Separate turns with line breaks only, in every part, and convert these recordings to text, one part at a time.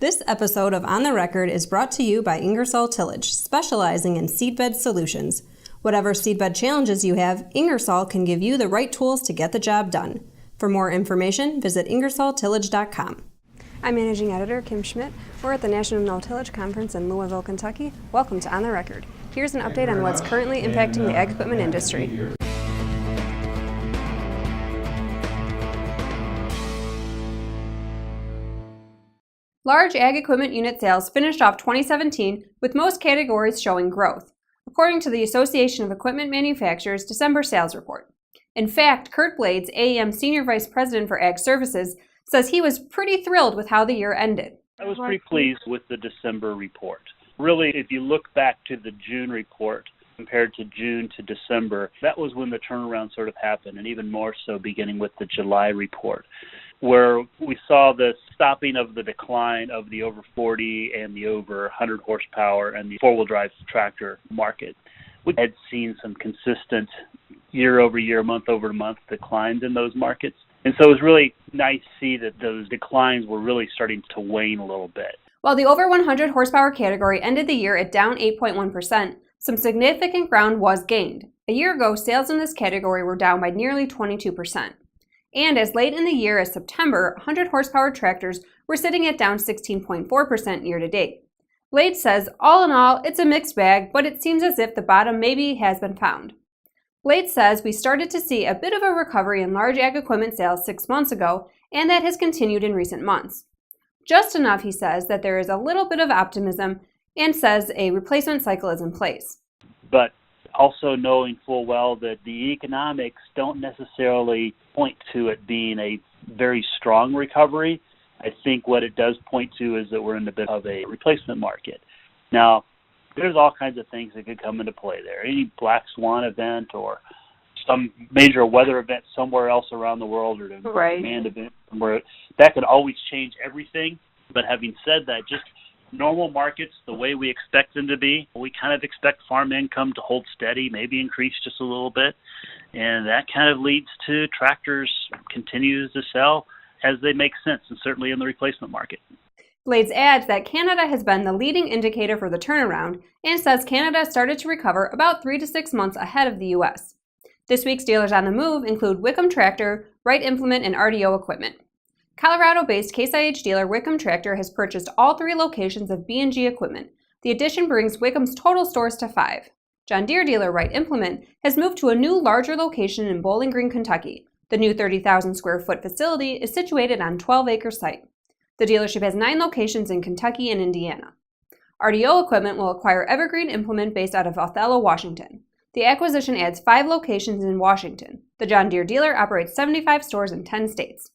This episode of On the Record is brought to you by Ingersoll Tillage, specializing in seedbed solutions. Whatever seedbed challenges you have, Ingersoll can give you the right tools to get the job done. For more information, visit ingersolltillage.com. I'm Managing Editor Kim Schmidt. We're at the National No-Tillage Conference in Louisville, Kentucky. Welcome to On the Record. Here's an update on what's currently impacting the ag equipment industry. Large ag equipment unit sales finished off 2017 with most categories showing growth, according to the Association of Equipment Manufacturers' December sales report. In fact, Kurt Blades, AEM Senior Vice President for Ag Services, says he was pretty thrilled with how the year ended.
I was pretty pleased with the December report. Really, if you look back to the June report compared to June to December, that was when the turnaround sort of happened, and even more so beginning with the July report, where we saw the stopping of the decline of the over 40 and the over 100 horsepower and the four-wheel drive tractor market. We had seen some consistent year-over-year, month-over-month declines in those markets. And so it was really nice to see that those declines were really starting to wane a little bit.
While the over 100 horsepower category ended the year at down 8.1%, some significant ground was gained. A year ago, sales in this category were down by nearly 22%. And as late in the year as September, 100 horsepower tractors were sitting at down 16.4% year to date. Blade says, all in all, it's a mixed bag, but it seems as if the bottom maybe has been found. Blade says we started to see a bit of a recovery in large ag equipment sales 6 months ago, and that has continued in recent months. Just enough, he says, that there is a little bit of optimism, and says a replacement cycle is in place.
But also knowing full well that the economics don't necessarily point to it being a very strong recovery. I think what it does point to is that we're in a bit of a replacement market. Now, there's all kinds of things that could come into play there. Any black swan event or some major weather event somewhere else around the world, or a demand event somewhere, that could always change everything. But having said that, just normal markets, the way we expect them to be, we kind of expect farm income to hold steady, maybe increase just a little bit. And that kind of leads to tractors continues to sell as they make sense, and certainly in the replacement market.
Blades adds that Canada has been the leading indicator for the turnaround and says Canada started to recover about 3 to 6 months ahead of the U.S. This week's dealers on the move include Wickham Tractor, Wright Implement, and RDO Equipment. Colorado-based Case IH dealer Wickham Tractor has purchased all 3 locations of B&G Equipment. The addition brings Wickham's total stores to 5. John Deere dealer Wright Implement has moved to a new, larger location in Bowling Green, Kentucky. The new 30,000 square foot facility is situated on a 12-acre site. The dealership has 9 locations in Kentucky and Indiana. RDO Equipment will acquire Evergreen Implement based out of Othello, Washington. The acquisition adds 5 locations in Washington. The John Deere dealer operates 75 stores in 10 states.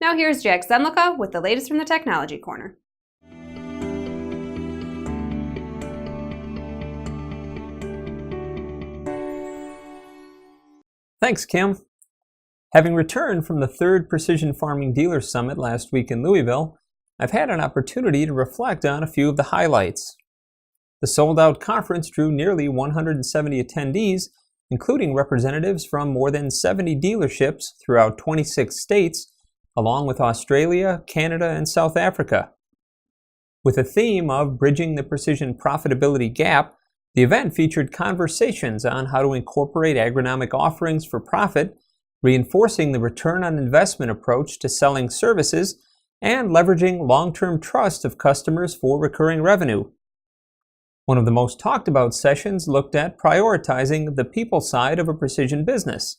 Now here's Jack Zemlicka with the latest from the Technology Corner.
Thanks, Kim. Having returned from the 3rd Precision Farming Dealer Summit last week in Louisville, I've had an opportunity to reflect on a few of the highlights. The sold-out conference drew nearly 170 attendees, including representatives from more than 70 dealerships throughout 26 states, along with Australia, Canada, and South Africa. With a theme of bridging the precision profitability gap, the event featured conversations on how to incorporate agronomic offerings for profit, reinforcing the return on investment approach to selling services, and leveraging long-term trust of customers for recurring revenue. One of the most talked about sessions looked at prioritizing the people side of a precision business.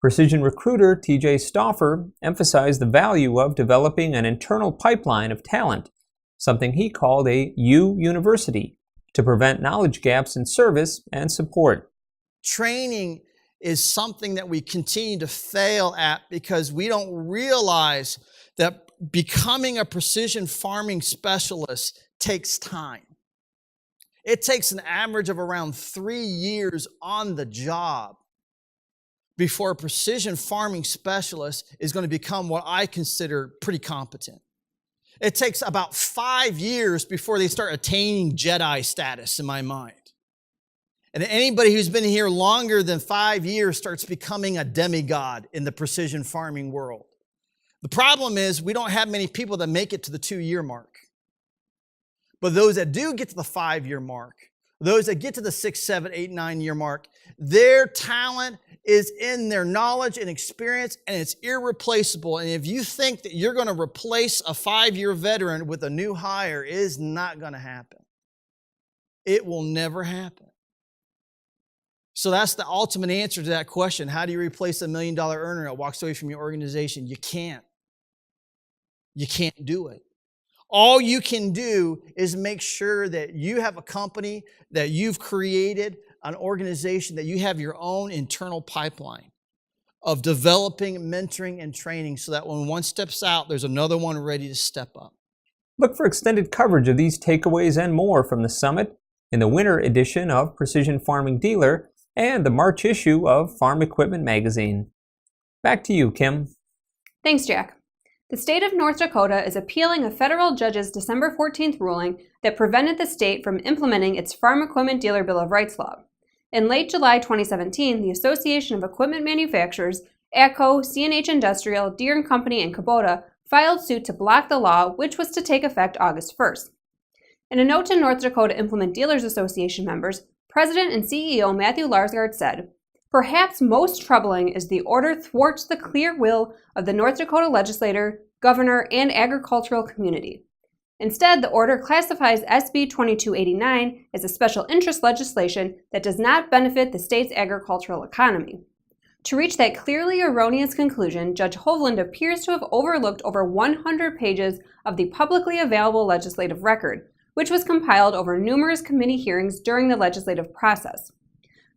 Precision recruiter TJ Stauffer emphasized the value of developing an internal pipeline of talent, something he called a U-University, to prevent knowledge gaps in service and support.
Training is something that we continue to fail at because we don't realize that becoming a precision farming specialist takes time. It takes an average of around 3 years on the job before a precision farming specialist is going to become what I consider pretty competent. It takes about 5 years before they start attaining Jedi status in my mind. And anybody who's been here longer than 5 years starts becoming a demigod in the precision farming world. The problem is we don't have many people that make it to the 2-year mark. But those that do get to the 5-year mark, those that get to the 6, 7, 8, 9-year mark, their talent is in their knowledge and experience, and it's irreplaceable. And if you think that you're going to replace a 5-year veteran with a new hire, it is not going to happen. It will never happen. So that's the ultimate answer to that question. How do you replace $1 million earner that walks away from your organization? You can't. You can't do it. All you can do is make sure that you have a company, that you've created an organization, that you have your own internal pipeline of developing, mentoring, and training so that when one steps out, there's another one ready to step up.
Look for extended coverage of these takeaways and more from the summit in the winter edition of Precision Farming Dealer and the March issue of Farm Equipment Magazine. Back to you, Kim.
Thanks, Jack. The state of North Dakota is appealing a federal judge's December 14th ruling that prevented the state from implementing its Farm Equipment Dealer Bill of Rights law. In late July 2017, the Association of Equipment Manufacturers, AGCO, CNH Industrial, Deere & Company, and Kubota filed suit to block the law, which was to take effect August 1st. In a note to North Dakota Implement Dealers Association members, President and CEO Matthew Larsgaard said, "Perhaps most troubling is the order thwarts the clear will of the North Dakota legislator, governor, and agricultural community. Instead, the order classifies SB 2289 as a special interest legislation that does not benefit the state's agricultural economy." To reach that clearly erroneous conclusion, Judge Hovland appears to have overlooked over 100 pages of the publicly available legislative record, which was compiled over numerous committee hearings during the legislative process.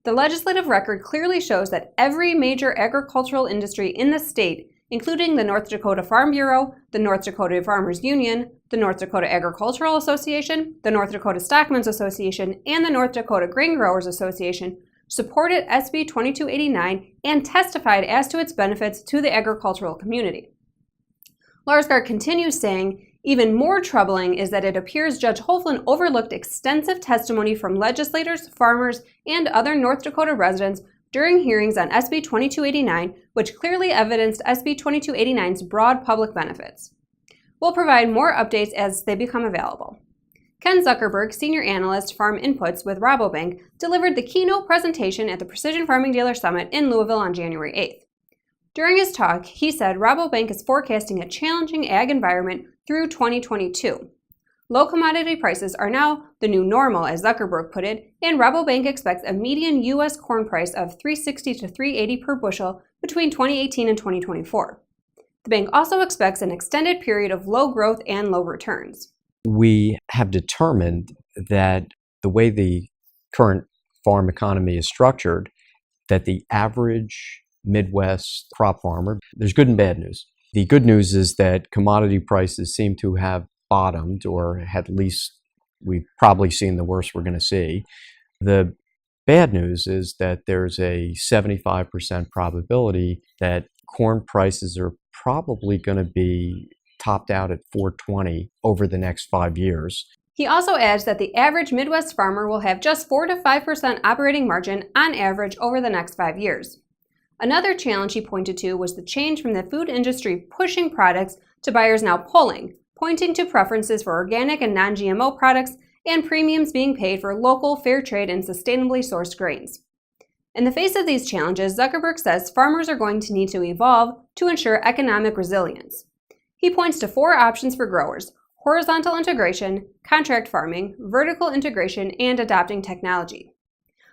The legislative record clearly shows that every major agricultural industry in the state, including the North Dakota Farm Bureau, the North Dakota Farmers Union, the North Dakota Agricultural Association, the North Dakota Stockmen's Association, and the North Dakota Grain Growers Association, supported SB 2289 and testified as to its benefits to the agricultural community. Larsgaard continues saying, "Even more troubling is that it appears Judge Hovland overlooked extensive testimony from legislators, farmers, and other North Dakota residents during hearings on SB 2289, which clearly evidenced SB 2289's broad public benefits." We'll provide more updates as they become available. Ken Zuckerberg, Senior Analyst, Farm Inputs with Rabobank, delivered the keynote presentation at the Precision Farming Dealer Summit in Louisville on January 8th. During his talk, he said Rabobank is forecasting a challenging ag environment through 2022. Low commodity prices are now the new normal, as Zuckerberg put it, and Rabobank expects a median U.S. corn price of $360 to $380 per bushel between 2018 and 2024. The bank also expects an extended period of low growth and low returns.
We have determined that the way the current farm economy is structured, that the average Midwest crop farmer, there's good and bad news. The good news is that commodity prices seem to have bottomed, or at least we've probably seen the worst we're going to see. The bad news is that there's a 75% probability that corn prices are probably going to be topped out at $420 over the next 5 years.
He also adds that the average Midwest farmer will have just 4 to 5% operating margin on average over the next 5 years. Another challenge he pointed to was the change from the food industry pushing products to buyers now pulling, pointing to preferences for organic and non-GMO products and premiums being paid for local, fair trade, and sustainably sourced grains. In the face of these challenges, Zuckerberg says farmers are going to need to evolve to ensure economic resilience. He points to 4 options for growers: horizontal integration, contract farming, vertical integration, and adopting technology.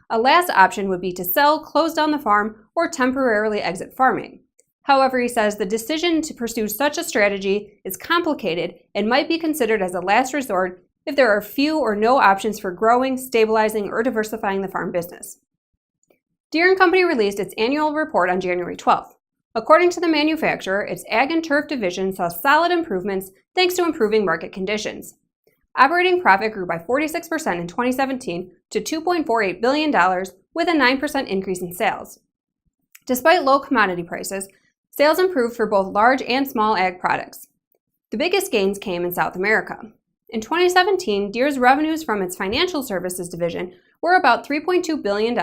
A last option would be to sell, close down the farm, or temporarily exit farming. However, he says the decision to pursue such a strategy is complicated and might be considered as a last resort if there are few or no options for growing, stabilizing, or diversifying the farm business. Deere & Company released its annual report on January 12th. According to the manufacturer, its Ag and Turf division saw solid improvements thanks to improving market conditions. Operating profit grew by 46% in 2017 to $2.48 billion, with a 9% increase in sales. Despite low commodity prices, sales improved for both large and small ag products. The biggest gains came in South America. In 2017, Deere's revenues from its financial services division were about $3.2 billion,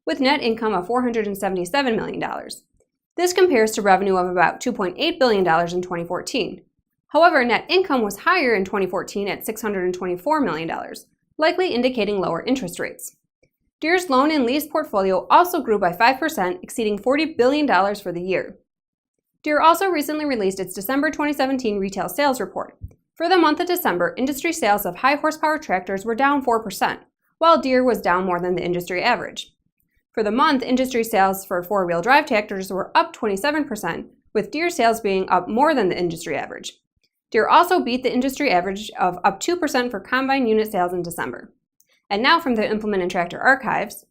with net income of $477 million. This compares to revenue of about $2.8 billion in 2014. However, net income was higher in 2014 at $624 million, likely indicating lower interest rates. Deere's loan and lease portfolio also grew by 5%, exceeding $40 billion for the year. Deere also recently released its December 2017 retail sales report. For the month of December, industry sales of high horsepower tractors were down 4%, while Deere was down more than the industry average. For the month, industry sales for four-wheel drive tractors were up 27%, with Deere sales being up more than the industry average. Deere also beat the industry average of up 2% for combine unit sales in December. And now from the Implement and Tractor archives.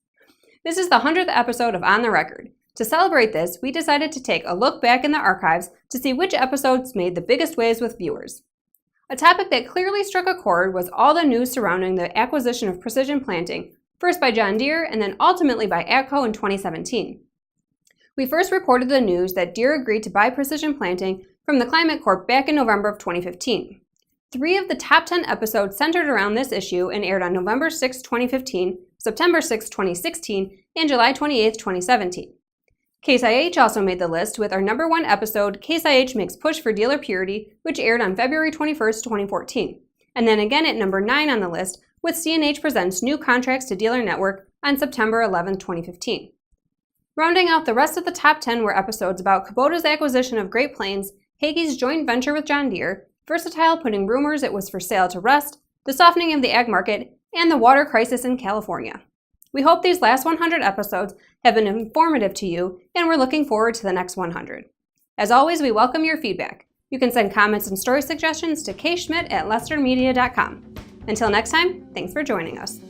This is the 100th episode of On the Record. To celebrate this, we decided to take a look back in the archives to see which episodes made the biggest waves with viewers. A topic that clearly struck a chord was all the news surrounding the acquisition of Precision Planting, first by John Deere and then ultimately by AGCO in 2017. We first reported the news that Deere agreed to buy Precision Planting from the Climate Corp back in November of 2015. 3 of the top 10 episodes centered around this issue and aired on November 6, 2015, September 6, 2016, and July 28, 2017. Case IH also made the list with our number 1 episode, Case IH Makes Push for Dealer Purity, which aired on February 21, 2014, and then again at number 9 on the list with CNH Presents New Contracts to Dealer Network on September 11, 2015. Rounding out the rest of the top 10 were episodes about Kubota's acquisition of Great Plains, Hagee's joint venture with John Deere, Versatile putting rumors it was for sale to Rust, the softening of the ag market, and the water crisis in California. We hope these last 100 episodes have been informative to you, and we're looking forward to the next 100. As always, we welcome your feedback. You can send comments and story suggestions to kschmidt@lestermedia.com. Until next time, thanks for joining us.